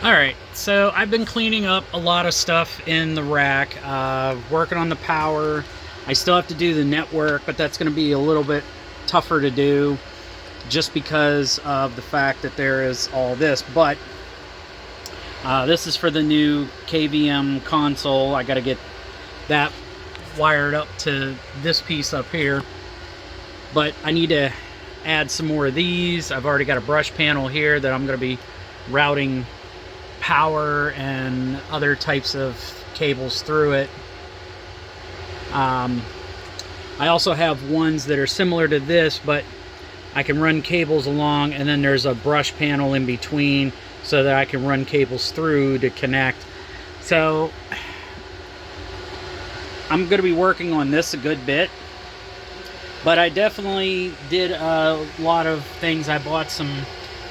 Alright, so I've been cleaning up a lot of stuff in the rack, working on the power. I still have to do the network, but that's going to be a little bit tougher to do just because of the fact that there is all this. But this is for the new KVM console. I got to get that wired up to this piece up here. But I need to add some more of these. I've already got a brush panel here that I'm going to be routing power and other types of cables through it. I also have ones that are similar to this, but I can run cables along, and then there's a brush panel in between so that I can run cables through to connect. So I'm going to be working on this a good bit, but I definitely did a lot of things. I bought some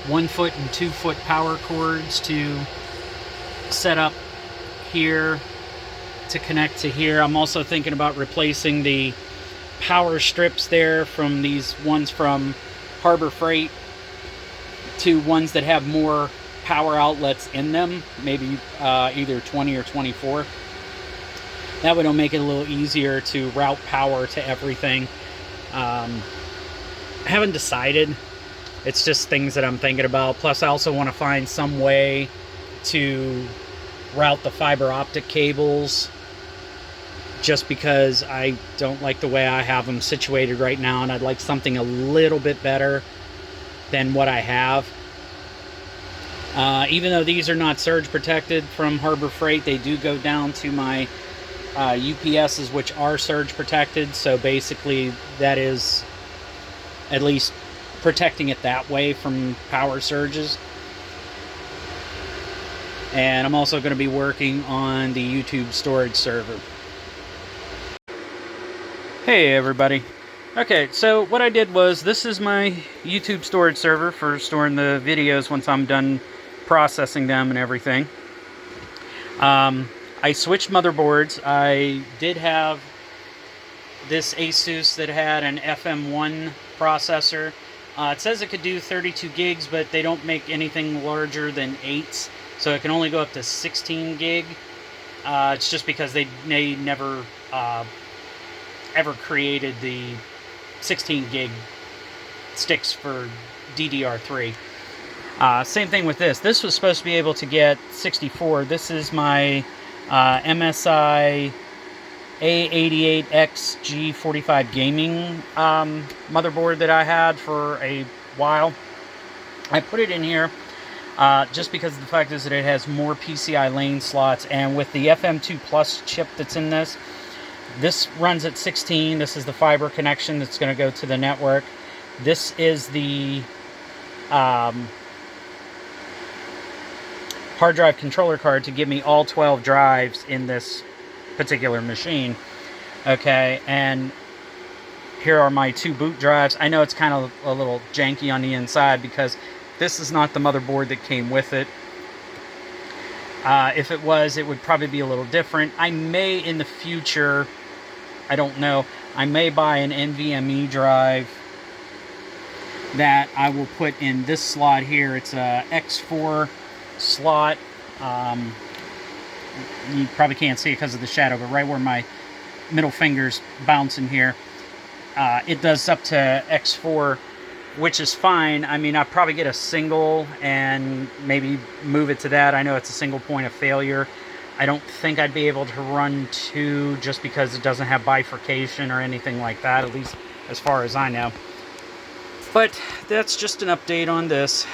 1 foot and 2 foot power cords to set up here to connect to here. I'm also thinking about replacing the power strips there from these ones from Harbor Freight to ones that have more power outlets in them, maybe either 20 or 24. That would make it a little easier to route power to everything. I haven't decided. It's just things that I'm thinking about. Plus, I also want to find some way to route the fiber optic cables, just because I don't like the way I have them situated right now, and I'd like something a little bit better than what I have. Even though these are not surge protected from Harbor Freight, they do go down to my UPSs, which are surge protected. So basically that is at least protecting it that way from power surges. And I'm also going to be working on the YouTube storage server. Hey everybody. Okay, so what I did was, this is my YouTube storage server for storing the videos once I'm done processing them and everything. I switched motherboards. I did have this Asus that had an FM1 processor. It says it could do 32 gigs, but they don't make anything larger than 8s, so it can only go up to 16 gig. It's just because they never ever created the 16 gig sticks for DDR3. Same thing with this. This was supposed to be able to get 64. This is my MSI A88X G45 gaming motherboard that I had for a while. I put it in here just because the fact is that it has more PCI lane slots, and with the FM2 Plus chip that's in this, this runs at 16. This is the fiber connection that's going to go to the network. This is the hard drive controller card to give me all 12 drives in this particular machine. Okay, and here are my 2 boot drives. I know it's kind of a little janky on the inside because this is not the motherboard that came with it. If it was, it would probably be a little different. I may in the future, I don't know, I may buy an NVMe drive that I will put in this slot here. It's a X4 slot. You probably can't see it because of the shadow, but right where my middle finger's bouncing here, it does up to X4, which is fine. I mean, I'll probably get a single and maybe move it to that. I know it's a single point of failure. I don't think I'd be able to run 2 just because it doesn't have bifurcation or anything like that, at least as far as I know. But that's just an update on this.